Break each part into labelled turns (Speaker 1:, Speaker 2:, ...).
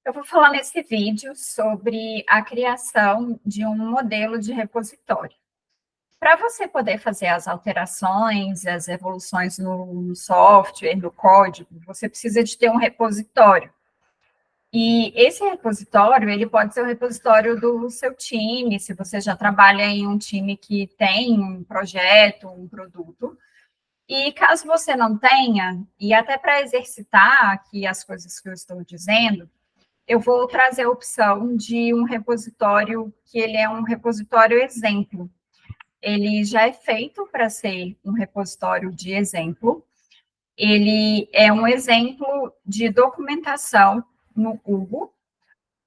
Speaker 1: Eu vou falar nesse vídeo sobre a criação de um modelo de repositório. Para você poder fazer as alterações, as evoluções no software, no código, você precisa de ter um repositório. E esse repositório, ele pode ser o repositório do seu time, se você já trabalha em um time que tem um projeto, um produto. E caso você não tenha, e até para exercitar aqui as coisas que eu estou dizendo, eu vou trazer a opção de um repositório que ele é um repositório exemplo. Ele já é feito para ser um repositório de exemplo. Ele é um exemplo de documentação no Hugo.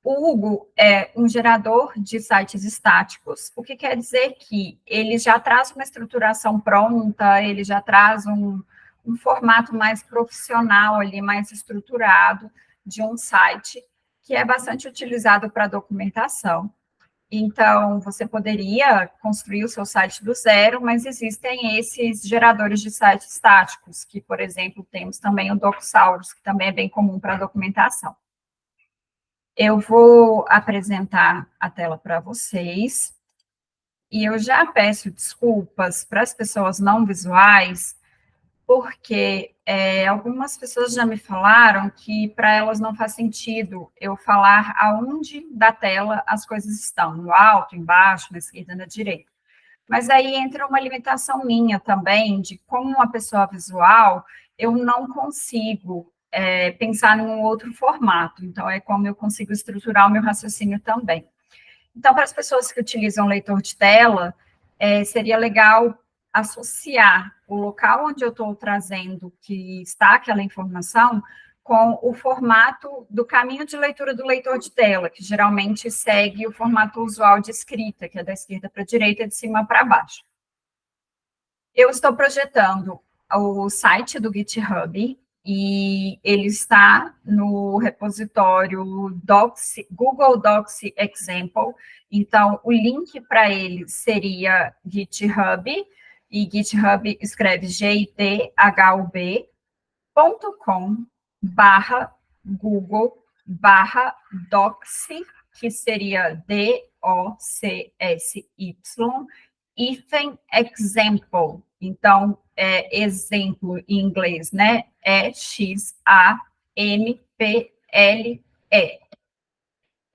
Speaker 1: O Hugo é um gerador de sites estáticos, o que quer dizer que ele já traz uma estruturação pronta, ele já traz um formato mais profissional ali, mais estruturado de um site, que é bastante utilizado para documentação. Então, você poderia construir o seu site do zero, mas existem esses geradores de sites estáticos, que, por exemplo, temos também o Docsaurus, que também é bem comum para documentação. Eu vou apresentar a tela para vocês, e eu já peço desculpas para as pessoas não visuais, porque algumas pessoas já me falaram que para elas não faz sentido eu falar aonde da tela as coisas estão, no alto, embaixo, na esquerda, na direita. Mas aí entra uma limitação minha também, de como uma pessoa visual, eu não consigo pensar num outro formato. Então, é como eu consigo estruturar o meu raciocínio também. Então, para as pessoas que utilizam leitor de tela, seria legal associar o local onde eu estou trazendo que está aquela informação com o formato do caminho de leitura do leitor de tela, que geralmente segue o formato usual de escrita, que é da esquerda para a direita, de cima para baixo. Eu estou projetando o site do GitHub, e ele está no repositório Google Docs Example. Então, o link para ele seria GitHub, e GitHub escreve github.com/Google/Docs, que seria DOCSY, example. Então, exemplo em inglês, né? EXAMPLE.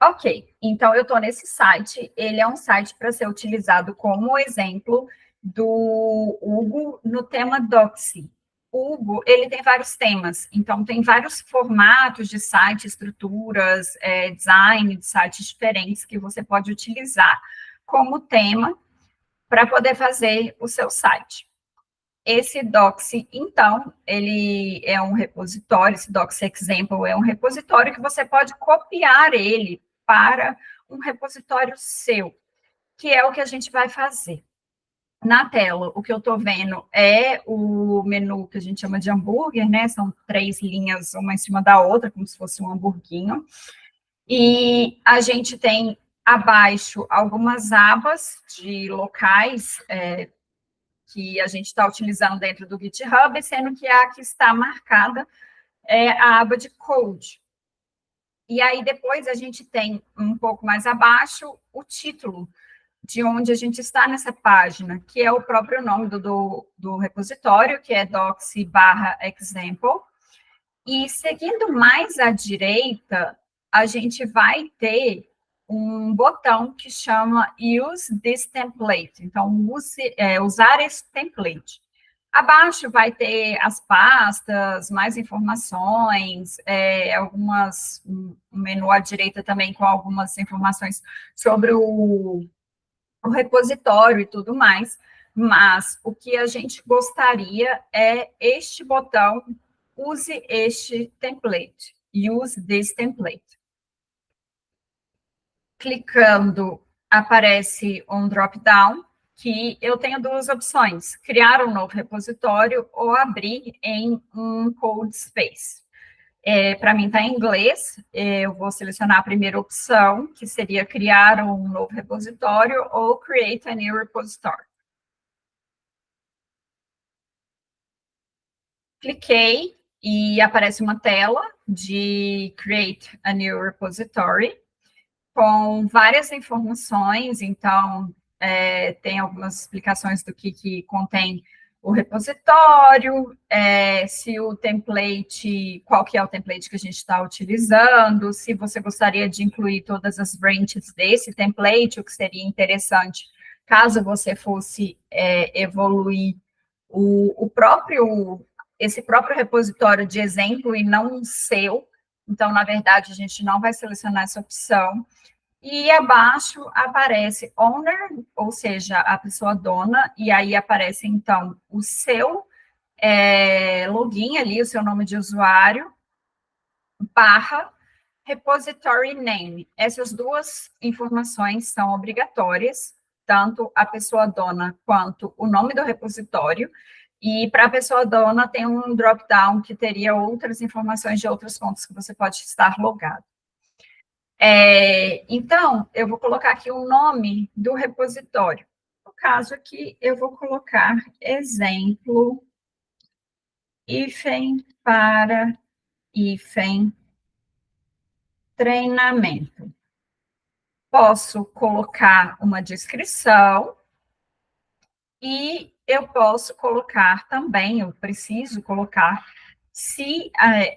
Speaker 1: Ok, então eu estou nesse site. Ele é um site para ser utilizado como exemplo do Hugo no tema Doxy. O Hugo, ele tem vários temas, então tem vários formatos de site, estruturas, design de sites diferentes que você pode utilizar como tema para poder fazer o seu site. Esse Doxy, então, ele é um repositório, esse Doxy Example é um repositório que você pode copiar ele para um repositório seu, que é o que a gente vai fazer. Na tela, o que eu estou vendo é o menu que a gente chama de hambúrguer, né? São 3 linhas, uma em cima da outra, como se fosse um hamburguinho. E a gente tem abaixo algumas abas de locais que a gente está utilizando dentro do GitHub, sendo que a que está marcada é a aba de Code. E aí, depois, a gente tem, um pouco mais abaixo, o título de onde a gente está nessa página, que é o próprio nome do repositório, que é doxy/example. E, seguindo mais à direita, a gente vai ter um botão que chama Use this template. Então, usar esse template. Abaixo vai ter as pastas, mais informações, um menu à direita também com algumas informações sobre o repositório e tudo mais, mas o que a gente gostaria é este botão, use este template, use this template. Clicando, aparece um drop-down, que eu tenho 2 opções, criar um novo repositório ou abrir em um code space. Para mim está em inglês, eu vou selecionar a primeira opção, que seria criar um novo repositório ou create a new repository. Cliquei e aparece uma tela de Create a New Repository, com várias informações, então, tem algumas explicações do que contém o repositório, se o template, qual que é o template que a gente está utilizando, se você gostaria de incluir todas as branches desse template, o que seria interessante caso você fosse evoluir esse próprio repositório de exemplo e não o seu. Então, na verdade, a gente não vai selecionar essa opção. E abaixo aparece owner, ou seja, a pessoa dona, e aí aparece, então, o seu login ali, o seu nome de usuário, barra repository name. Essas duas informações são obrigatórias, tanto a pessoa dona quanto o nome do repositório, e para a pessoa dona tem um drop-down que teria outras informações de outras contas que você pode estar logado. Então, eu vou colocar aqui o nome do repositório. No caso aqui, eu vou colocar exemplo hífen para hífen treinamento. Posso colocar uma descrição e eu posso colocar também, eu preciso colocar,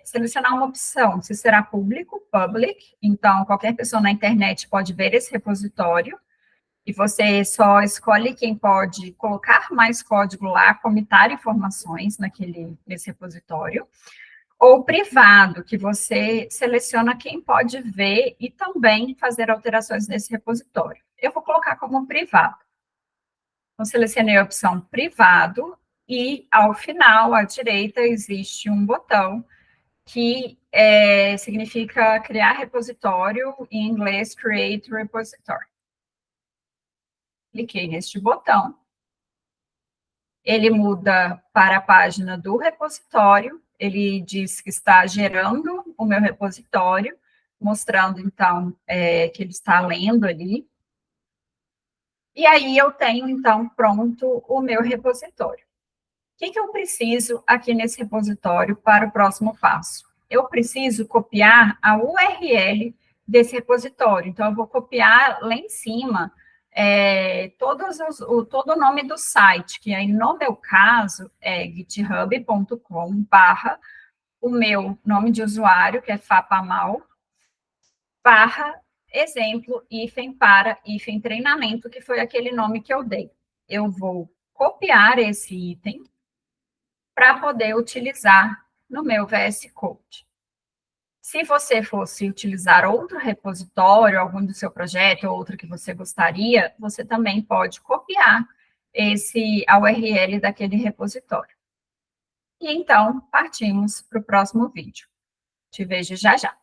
Speaker 1: selecionar uma opção, se será público, public, então qualquer pessoa na internet pode ver esse repositório, e você só escolhe quem pode colocar mais código lá, comitar informações nesse repositório, ou privado, que você seleciona quem pode ver e também fazer alterações nesse repositório. Eu vou colocar como privado. Então, selecionei a opção privado e, ao final, à direita, existe um botão que significa criar repositório, em inglês, Create Repository. Cliquei neste botão. Ele muda para a página do repositório, ele diz que está gerando o meu repositório, mostrando, então, que ele está lendo ali. E aí eu tenho, então, pronto o meu repositório. O que eu preciso aqui nesse repositório para o próximo passo? Eu preciso copiar a URL desse repositório. Então, eu vou copiar lá em cima todo o nome do site, que aí, no meu caso, é github.com/, o meu nome de usuário, que é fapamal, barra exemplo, hífen para, hífen treinamento, que foi aquele nome que eu dei. Eu vou copiar esse item para poder utilizar no meu VS Code. Se você fosse utilizar outro repositório, algum do seu projeto, ou outro que você gostaria, você também pode copiar a URL daquele repositório. E então, partimos para o próximo vídeo. Te vejo já já.